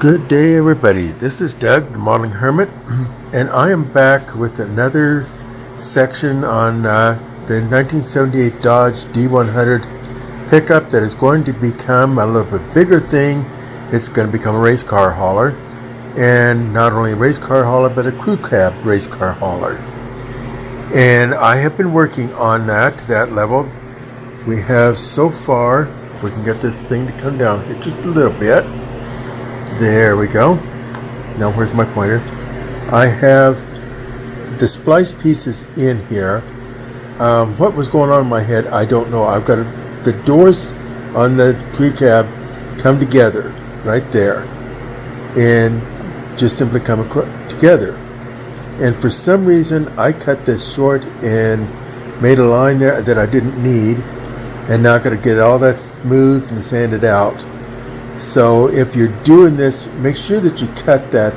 Good day, everybody. This is Doug, the Modeling Hermit, and I am back with another section on the 1978 Dodge D100 pickup that is going to become a little bit bigger thing. It's going to become a race car hauler, and not only a race car hauler, but a crew cab race car hauler. And I have been working on that level. We have so far, we can get this thing to come down here just a little bit. There we go. Now where's my pointer? I have the splice pieces in here. What was going on in my head, I don't know. I've got the doors on the crew cab come together right there and just simply come together. And for some reason, I cut this short and made a line there that I didn't need. And now I've got to get all that smoothed and sanded out. So if you're doing this, make sure that you cut that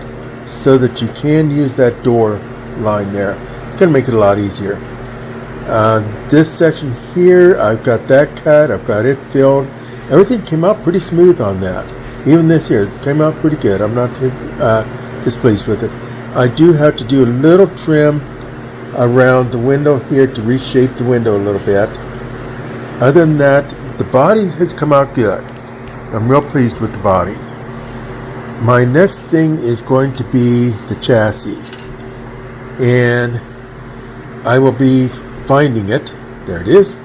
so that you can use that door line there. It's going to make it a lot easier. This section here, I've got that cut. I've got it filled. Everything came out pretty smooth on that. Even this here came out pretty good. I'm not too displeased with it. I do have to do a little trim around the window here to reshape the window a little bit. Other than that, the body has come out good. I'm real pleased with the body. My next thing is going to be the chassis. And I will be finding it. There it is.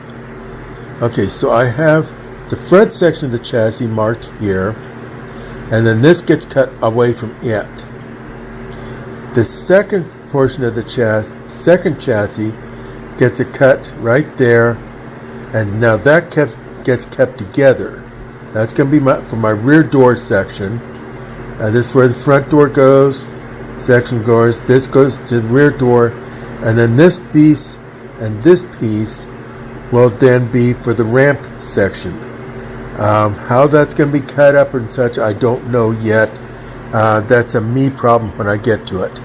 Okay, so I have the front section of the chassis marked here. And then this gets cut away from it. The second portion of the second chassis gets a cut right there. And now that gets kept together. That's going to be for my rear door section. This is where the front door goes. Section goes. This goes to the rear door. And then this piece and this piece will then be for the ramp section. How that's going to be cut up and such, I don't know yet. That's a me problem when I get to it.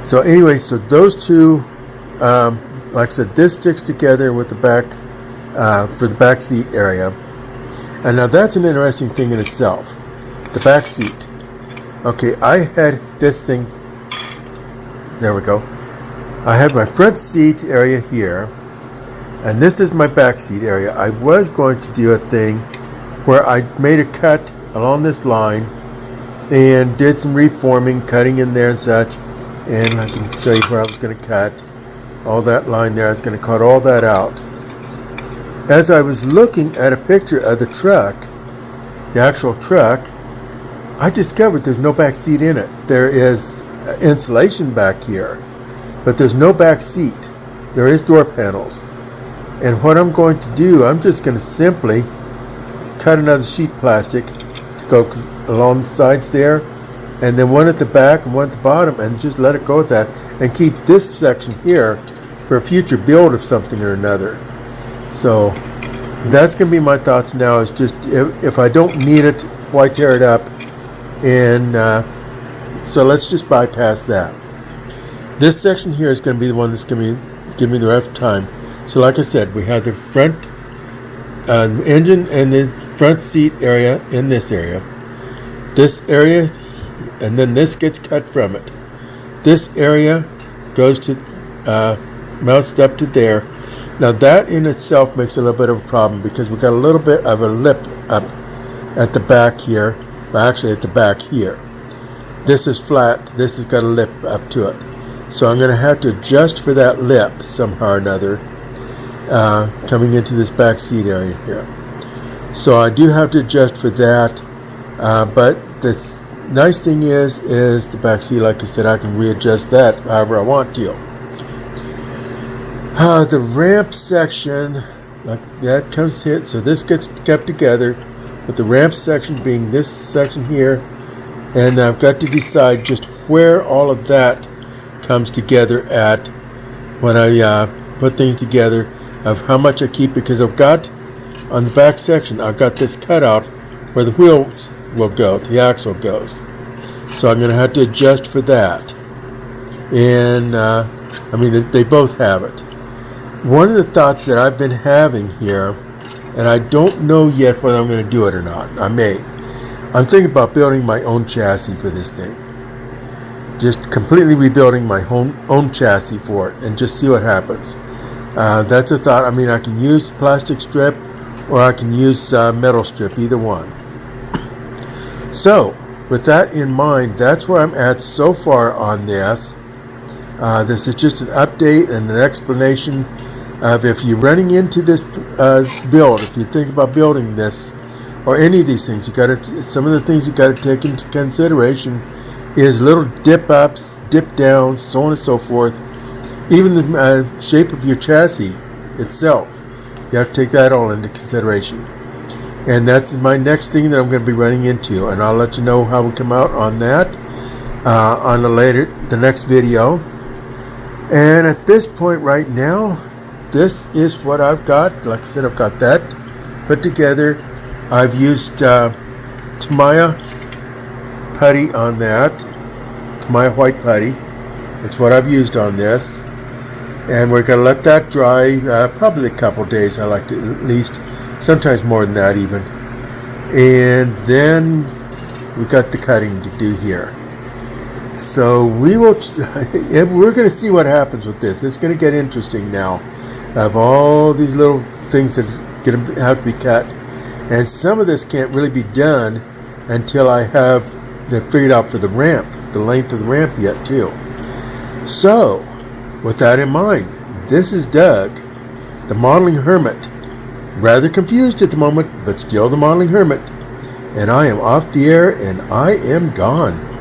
So anyway, so those two, like I said, this sticks together with the back, for the back seat area. And now that's an interesting thing in itself. The back seat. Okay, I had this thing. There we go. I had my front seat area here. And this is my back seat area. I was going to do a thing where I made a cut along this line and did some reforming, cutting in there and such. And I can show you where I was going to cut. All that line there, I was going to cut all that out. As I was looking at a picture of the truck, the actual truck, I discovered there's no back seat in it. There is insulation back here, but there's no back seat. There is door panels. And what I'm going to do, I'm just going to simply cut another sheet plastic to go along the sides there, and then one at the back and one at the bottom, and just let it go with that, and keep this section here for a future build of something or another. So that's going to be my thoughts now, is just if I don't need it, why tear it up? And so let's just bypass that. This section here is going to be the one that's going to give me the rough time. So like I said, we have the front engine and the front seat area in this area. This area, and then this gets cut from it. This area goes to, mounts up to there. Now that in itself makes a little bit of a problem because we've got a little bit of a lip up at the back here. Well, actually at the back here. This is flat. This has got a lip up to it. So I'm going to have to adjust for that lip somehow or another coming into this back seat area here. So I do have to adjust for that. But the nice thing is the back seat, like I said, I can readjust that however I want to. The ramp section, like that comes here, so this gets kept together, with the ramp section being this section here, and I've got to decide just where all of that comes together at when I put things together, of how much I keep, because I've got on the back section, I've got this cutout where the wheels will go, the axle goes. So I'm going to have to adjust for that. And I mean, they both have it. One of the thoughts that I've been having here, and I don't know yet whether I'm going to do it or not, I may, I'm thinking about building my own chassis for this thing. Just completely rebuilding my own chassis for it and just see what happens. That's a thought. I mean, I can use plastic strip or I can use metal strip, either one. So, with that in mind, that's where I'm at so far on this. This is just an update and an explanation of if you're running into this build, if you think about building this or any of these things, some of the things you got to take into consideration is little dip ups, dip downs, so on and so forth. Even the shape of your chassis itself, you have to take that all into consideration. And that's my next thing that I'm going to be running into, and I'll let you know how we come out on that on the next video. And at this point right now, this is what I've got. Like I said, I've got that put together. I've used Tamiya putty on that, Tamiya white putty. That's what I've used on this. And we're going to let that dry probably a couple days. I like to at least, sometimes more than that even. And then we got the cutting to do here. So we're going to see what happens with this. It's going to get interesting now. I have all these little things that are going to have to be cut. And some of this can't really be done until I have figured out for the ramp, the length of the ramp yet too. So, with that in mind, this is Doug, the Modeling Hermit. Rather confused at the moment, but still the Modeling Hermit. And I am off the air and I am gone.